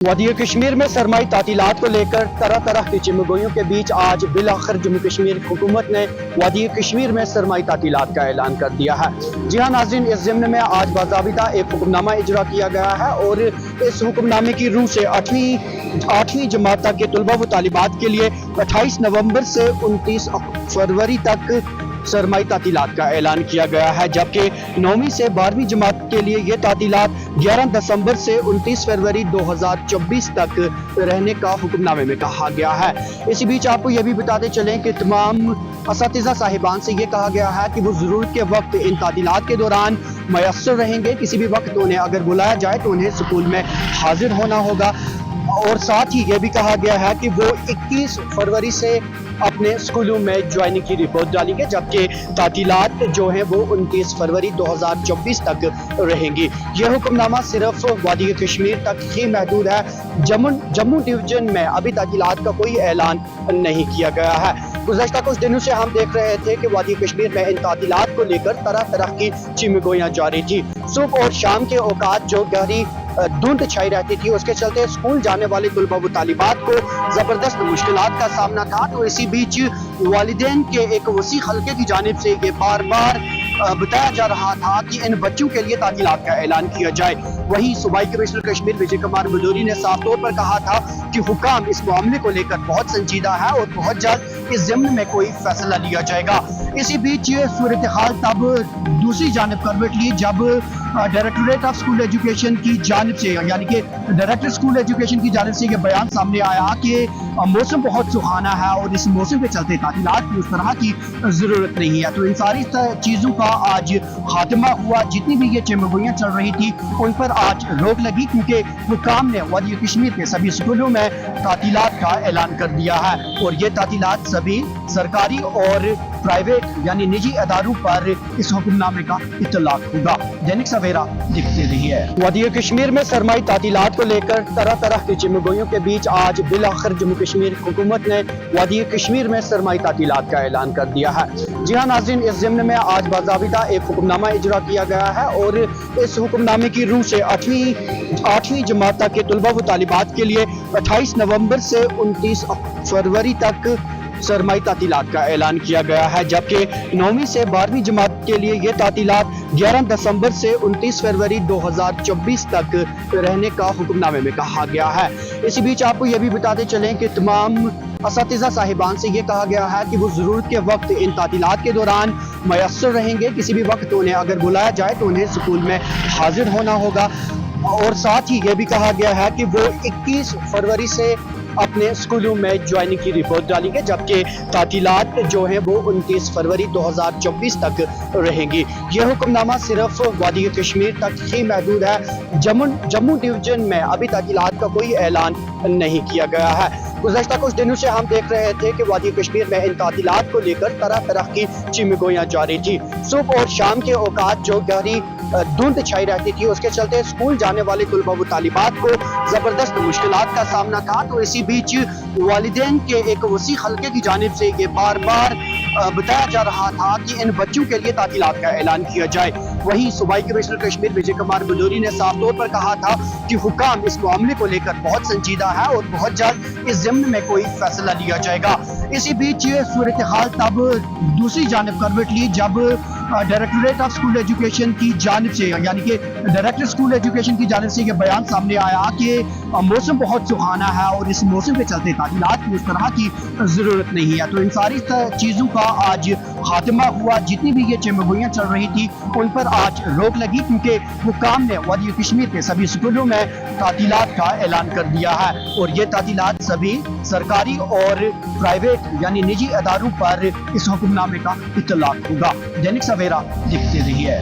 वादी कश्मीर में सरमाई तातीलात को लेकर तरह तरह की चिमगोइयों के बीच आज बिलाखिर जम्मू कश्मीर हुकूमत ने वादी कश्मीर में सरमाई तातीलात का ऐलान कर दिया है। जी हाँ नाज़रीन, इस ज़िम्न में आज बाज़ाबिता एक हुक्मनामा इजरा किया गया है और इस हुक्मनामे की रूह से आठवीं जमात तक के तलबा व तालिबात के लिए 28 नवंबर से 29 फरवरी तक सरमाई तातीलात का ऐलान किया गया है, जबकि 9वीं से 12वीं जमात के लिए ये तातीलात 11 दिसंबर से 29 फरवरी 2024 तक रहने का हुक्मनामे में कहा गया है। इसी बीच आपको यह भी बताते चलें कि तमाम असातिज़ा साहिबान से ये कहा गया है कि वो ज़रूरत के वक्त इन तातीलात के दौरान मैसर रहेंगे। किसी भी वक्त उन्हें अगर बुलाया जाए तो उन्हें स्कूल में हाजिर होना होगा और साथ ही ये भी कहा गया है कि वो 21 फरवरी से अपने स्कूलों में ज्वाइनिंग की रिपोर्ट डालेंगे, जबकि तातीलात जो हैं वो 29 फरवरी 2024 तक रहेंगी। यह हुक्मनामा सिर्फ वादी कश्मीर तक ही महदूद है। जम्मू डिवीजन में अभी तातीलात का कोई ऐलान नहीं किया गया है। गुज़श्ता कुछ दिनों से हम देख रहे थे कि वादी कश्मीर में इन तातीलात को लेकर तरह तरह की चिमगोइयाँ जारी थी। सुबह और शाम के औकात जो गहरी धुंध छाई रहती थी, उसके चलते स्कूल जाने वाले तलबा व तालिबात को ज़बरदस्त मुश्किलात का सामना था। तो इसी बीच वालिदैन के एक वसी हल्के की जानिब से ये बार बार बताया जा रहा था कि इन बच्चों के लिए तातीलात का ऐलान किया जाए। वहीं सूबाई कमिश्नर कश्मीर विजय कुमार भदौरी ने साफ तौर पर कहा था कि हुकाम इस मामले को लेकर बहुत संजीदा है और बहुत जल्द इस ज़िम्न में कोई फैसला लिया जाएगा। इसी बीच सूरत हाल तब दूसरी जानिब करवट ली जब डायरेक्टरेट ऑफ स्कूल एजुकेशन की जानिब से, यानी कि डायरेक्टर स्कूल एजुकेशन की जानिब से ये बयान सामने आया कि मौसम बहुत सुहाना है और इस मौसम के चलते तातीलात की उस तरह की ज़रूरत नहीं है। तो इन सारी चीज़ों का आज खात्मा हुआ। जितनी भी ये चिमगोइयाँ चल रही थी उन पर आज रोक लगी, क्योंकि हुकाम ने वादी कश्मीर के सभी स्कूलों में तातीलात का ऐलान कर दिया है और ये तातीलात सभी सरकारी और प्राइवेट यानी निजी अदारों पर इस हुक्मनामे का इतलाक होगा। दैनिक सवेरा लिखते रहिए। वादी कश्मीर में सरमाई तातीलात को लेकर तरह तरह की चिमगोइयों के बीच आज बिलाखिर जम्मू कश्मीर हुकूमत ने वादी कश्मीर में सरमाई तातीलात का ऐलान कर दिया है। जी हाँ नाज़रीन, इस ज़िम्न में आज बाज़ाबिता एक हुक्मनामा इजरा किया गया है और इस हुक्मनामे की रूह से आठवीं जमात तक के तलबा व तालिबात के लिए 28 नवंबर से 29 फरवरी तक सरमाई तातीलात का ऐलान किया गया है, जबकि 9वीं से 12वीं जमात के लिए ये तातीलात 11 दिसंबर से 29 फरवरी 2024 तक रहने का हुक्मनामे में कहा गया है। इसी बीच आपको यह भी बताते चलें कि तमाम असातिज़ा साहिबान से ये कहा गया है कि वो ज़रूरत के वक्त इन तातीलात के दौरान मैसर रहेंगे। किसी भी वक्त उन्हें अगर बुलाया जाए तो उन्हें स्कूल में हाजिर होना होगा और साथ ही ये भी कहा गया है कि वो 21 फरवरी से अपने स्कूलों में ज्वाइनिंग की रिपोर्ट डालेंगे, जबकि तातीलात जो हैं वो 29 फरवरी 2024 तक रहेंगी। यह हुक्मनामा सिर्फ वादी कश्मीर तक ही महदूद है। जम्मू डिवीजन में अभी तातीलात का कोई ऐलान नहीं किया गया है। गुज़श्ता कुछ दिनों से हम देख रहे थे कि वादी कश्मीर में इन तातीलात को लेकर तरह तरह की चिमगोइयाँ जारी थी। सुबह और शाम के औकात जो गहरी धुंध छाई रहती थी, उसके चलते स्कूल जाने वाले तलबा व तालिबात को ज़बरदस्त मुश्किलात का सामना था। तो इसी बीच वालिदैन के एक वसी हल्के की जानिब से ये बार बार बताया जा रहा था कि इन बच्चों के लिए तातीलात का ऐलान किया जाए। वहीं सूबाई कमिश्नर कश्मीर विजय कुमार भदौरी ने साफ तौर पर कहा था कि हुकाम इस मामले को लेकर बहुत संजीदा है और बहुत जल्द इस ज़िम्न में कोई फैसला लिया जाएगा। इसी बीच सूरत हाल तब दूसरी जानिब करवट ली जब डायरेक्टरेट ऑफ स्कूल एजुकेशन की जानिब से, यानी कि डायरेक्टर स्कूल एजुकेशन की जानिब से ये बयान सामने आया कि मौसम बहुत सुहाना है और इस मौसम के चलते तातीलात की उस तरह की ज़रूरत नहीं है। तो इन सारी चीज़ों का आज खात्मा हुआ। जितनी भी ये चिमगोइयाँ चल रही थी उन पर आज रोक लगी, क्योंकि हुकाम ने वादी कश्मीर के सभी स्कूलों में तातीलात का ऐलान कर दिया है और ये तातीलात सभी सरकारी और प्राइवेट यानी निजी अदारों पर इस हुक्मनामे का इतलाक होगा। दैनिक सवेरा लिखते रहिए।